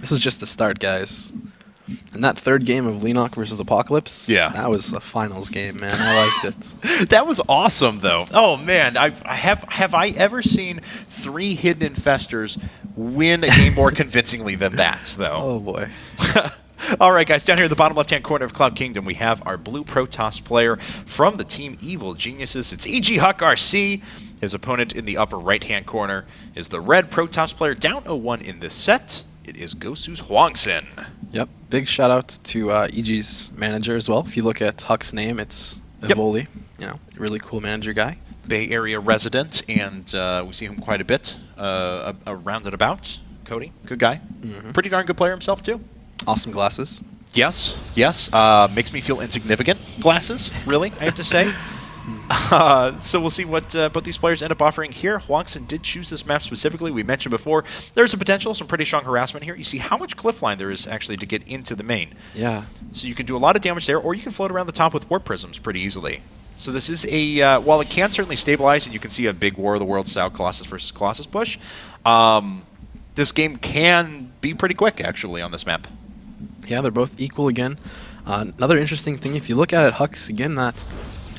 This is just the start, guys. And that third game of Lenok versus Apocalypse, that was a finals game, man. I liked it. That was awesome, though. Oh, man. Have I ever seen 3 hidden infestors win a game more convincingly than that, though? Oh, boy. All right, guys, down here in the bottom left-hand corner of Cloud Kingdom, we have our blue Protoss player from the team Evil Geniuses. It's EG Huck RC. His opponent in the upper right-hand corner is the red Protoss player, down 0-1 in this set. It is Gosu's Hwangsin. Yep. Big shout out to EG's manager as well. If you look at Huck's name, it's Evoli. You know, really cool manager guy. Bay Area resident, and we see him quite a bit around and about. Cody, good guy. Pretty darn good player himself, too. Awesome glasses. Yes, yes. Makes me feel insignificant glasses, really, I have to say. So we'll see what both these players end up offering here. Hwangsin did choose this map specifically. We mentioned before, there's a potential, some pretty strong harassment here. You see how much cliff line there is actually to get into the main. Yeah. So you can do a lot of damage there, or you can float around the top with warp prisms pretty easily. So this is a, while it can certainly stabilize, and you can see a big War of the Worlds style Colossus versus Colossus push, this game can be pretty quick, actually, on this map. Yeah, they're both equal again. Another interesting thing, if you look at it, Huck's again that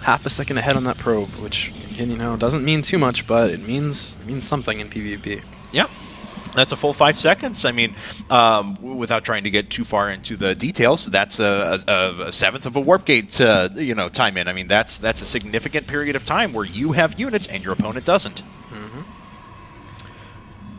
half a second ahead on that probe, which again, you know, doesn't mean too much, but it means something in PvP. Yeah, that's a full 5 seconds. I mean, without trying to get too far into the details, that's a seventh of a warp gate, you know, time in. I mean, that's a significant period of time where you have units and your opponent doesn't.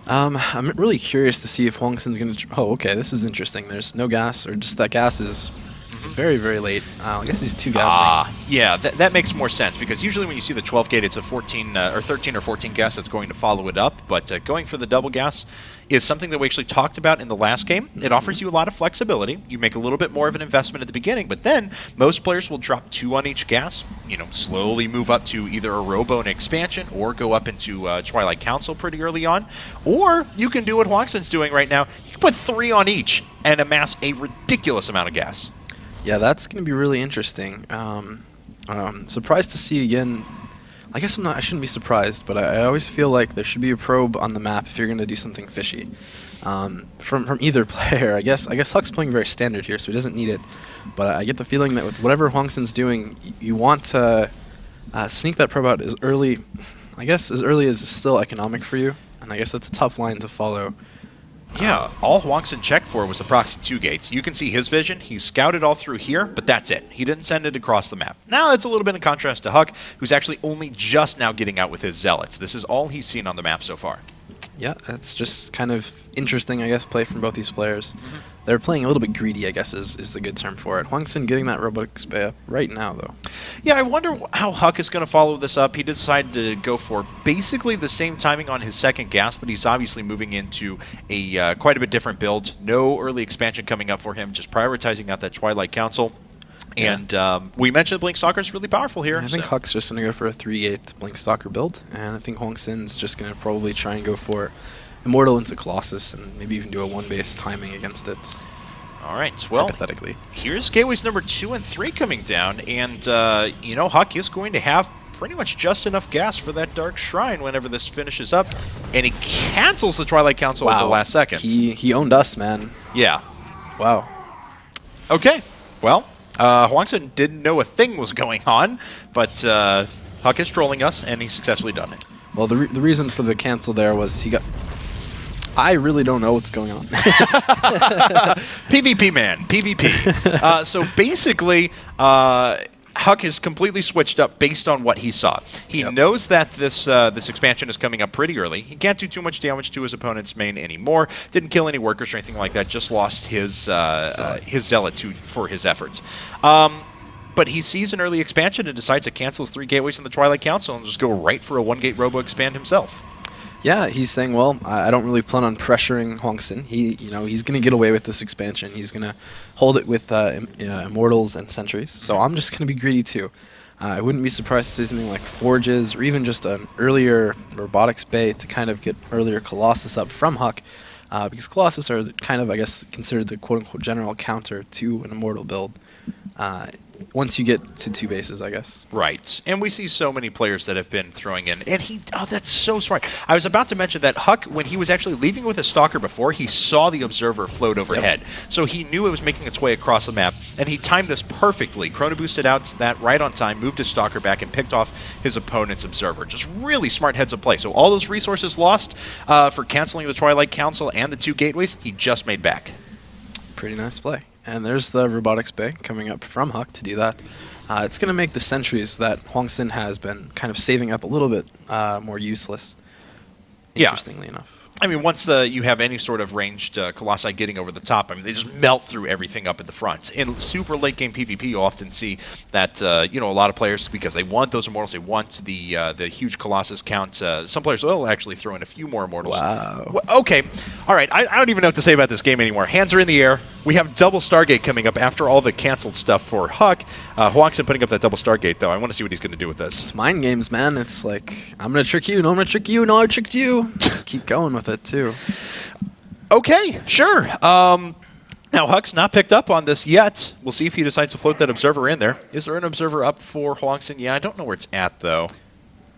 I'm really curious to see if Hwangsin's going to... Oh, okay, this is interesting. There's no gas, or just that gas is very, very late. I guess he's 2 gassing. Yeah, that makes more sense, because usually when you see the 12 gate, it's a 14 or 13 or 14 gas that's going to follow it up, but going for the double gas is something that we actually talked about in the last game. It offers you a lot of flexibility. You make a little bit more of an investment at the beginning, but then most players will drop 2 on each gas, you know, slowly move up to either a Robo and expansion or go up into Twilight Council pretty early on. Or you can do what Hwangsin's doing right now. You can put 3 on each and amass a ridiculous amount of gas. Yeah, that's going to be really interesting. Surprised to see again. I guess I shouldn't be surprised, but I always feel like there should be a probe on the map if you're going to do something fishy. From either player, I guess Huck's playing very standard here, so he doesn't need it. But I get the feeling that with whatever Hwangsin's doing, you want to sneak that probe out as early, I guess as early as is still economic for you. And I guess that's a tough line to follow. Yeah, all Hwangsin checked for was the proxy 2 gates. You can see his vision. He scouted all through here, but that's it. He didn't send it across the map. Now, that's a little bit in contrast to Huck, who's actually only just now getting out with his Zealots. This is all he's seen on the map so far. Yeah, that's just kind of interesting, I guess, play from both these players. They're playing a little bit greedy, I guess, is the good term for it. Hwangsin getting that robotic spay up right now, though. Yeah, I wonder how Huck is going to follow this up. He decided to go for basically the same timing on his second gas, but he's obviously moving into a quite a bit different build. No early expansion coming up for him, just prioritizing out that Twilight Council. Yeah. And we mentioned Blink Stalker is really powerful here. I think Huck's just going to go for a 3-8 Blink Stalker build, and I think Hwangsin's just going to probably try and go for Immortal into Colossus and maybe even do a 1-base timing against it. All right, well, hypothetically. Here's gateways number 2 and 3 coming down, and, you know, Huck is going to have pretty much just enough gas for that Dark Shrine whenever this finishes up, and he cancels the Twilight Council at the last second. He owned us, man. Yeah. Wow. Okay, well, Hwangsin didn't know a thing was going on, but Huck is trolling us, and he's successfully done it. Well, the reason for the cancel there was he got... I really don't know what's going on. PvP, man. PvP. So basically, Huck has completely switched up based on what he saw. He knows that this expansion is coming up pretty early. He can't do too much damage to his opponent's main anymore. Didn't kill any workers or anything like that. Just lost his Zealot for his efforts. But he sees an early expansion and decides to cancel his 3 gateways in the Twilight Council and just go right for a 1-gate Robo expand himself. Yeah, he's saying, well, I don't really plan on pressuring Hwangsin. He's going to get away with this expansion. He's going to hold it with Immortals and Sentries. So I'm just going to be greedy too. I wouldn't be surprised to see something like Forges or even just an earlier Robotics Bay to kind of get earlier Colossus up from Huck. Because Colossus are kind of, I guess, considered the quote-unquote general counter to an Immortal build. once you get to 2 bases, I guess. Right. And we see so many players that have been throwing in. And that's so smart. I was about to mention that Huck, when he was actually leaving with a stalker before, he saw the observer float overhead. Yep. So he knew it was making its way across the map, and he timed this perfectly. Chrono boosted out to that right on time, moved his stalker back, and picked off his opponent's observer. Just really smart heads-up play. So all those resources lost for canceling the Twilight Council and the 2 gateways, he just made back. Pretty nice play. And there's the robotics bay coming up from Huck to do that. It's going to make the sentries that Hwangsin has been kind of saving up a little bit more useless, interestingly enough. I mean, once you have any sort of ranged Colossi getting over the top, I mean, they just melt through everything up at the front. In super late game PvP, you often see that a lot of players, because they want those immortals, they want the huge Colossus count. Some players will actually throw in a few more immortals. Wow. Okay, all right. I don't even know what to say about this game anymore. Hands are in the air. We have double Stargate coming up after all the canceled stuff for Huck. Hwangsin putting up that double Stargate, though. I want to see what he's going to do with this. It's mind games, man. It's like, I'm going to trick you. No, I'm going to trick you. No, I tricked you. Just keep going with it, too. Okay, sure. Now, Huck's not picked up on this yet. We'll see if he decides to float that observer in there. Is there an observer up for Hwangsin? Yeah, I don't know where it's at, though.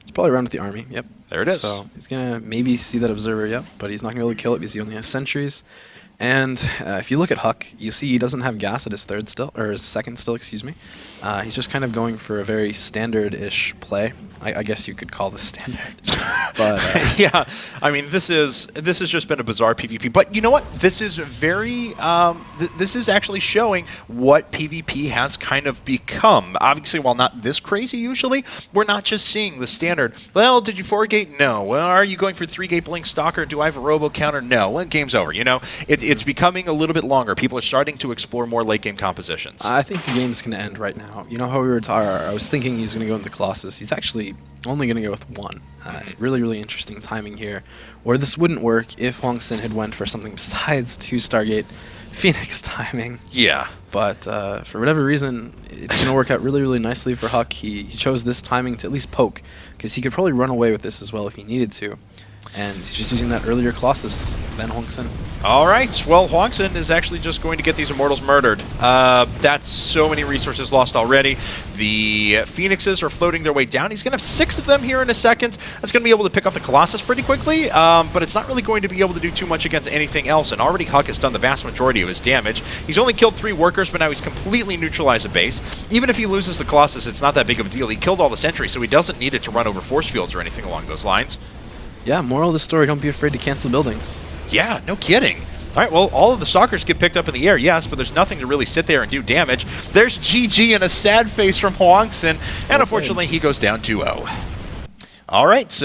It's probably around with the army. Yep. There it is. So he's going to maybe see that observer, yep, but he's not going to be able to kill it because he only has sentries. And if you look at Huck, you see he doesn't have gas at his third still, or his second still, excuse me. He's just kind of going for a very standard-ish play. I guess you could call this standard. But yeah, I mean, this has just been a bizarre PvP. But you know what? This is very this is actually showing what PvP has kind of become. Obviously, while not this crazy usually, we're not just seeing the standard. Well, did you 4-gate? No. Well, are you going for 3-gate blink stalker? Do I have a robo counter? No. Well, game's over. You know, it's becoming a little bit longer. People are starting to explore more late game compositions. I think the game's going to end right now. You know how we were I was thinking he's going to go into Colossus. He's actually only going to go with 1. Really, really interesting timing here. Where this wouldn't work if Hwangsin had went for something besides 2 Stargate Phoenix timing. Yeah. But for whatever reason, it's going to work out really, really nicely for Huck. He chose this timing to at least poke, because he could probably run away with this as well if he needed to. And he's just using that earlier Colossus than Hwangsin. All right. Well, Hwangsin is actually just going to get these immortals murdered. That's so many resources lost already. The Phoenixes are floating their way down. He's going to have 6 of them here in a second. That's going to be able to pick off the Colossus pretty quickly, but it's not really going to be able to do too much against anything else. And already Huck has done the vast majority of his damage. He's only killed 3 workers, but now he's completely neutralized a base. Even if he loses the Colossus, it's not that big of a deal. He killed all the sentries, so he doesn't need it to run over force fields or anything along those lines. Yeah, moral of the story, don't be afraid to cancel buildings. Yeah, no kidding. All right, well, all of the stalkers get picked up in the air, yes, but there's nothing to really sit there and do damage. There's GG and a sad face from Hwangsin, and unfortunately he goes down 2-0. All right, so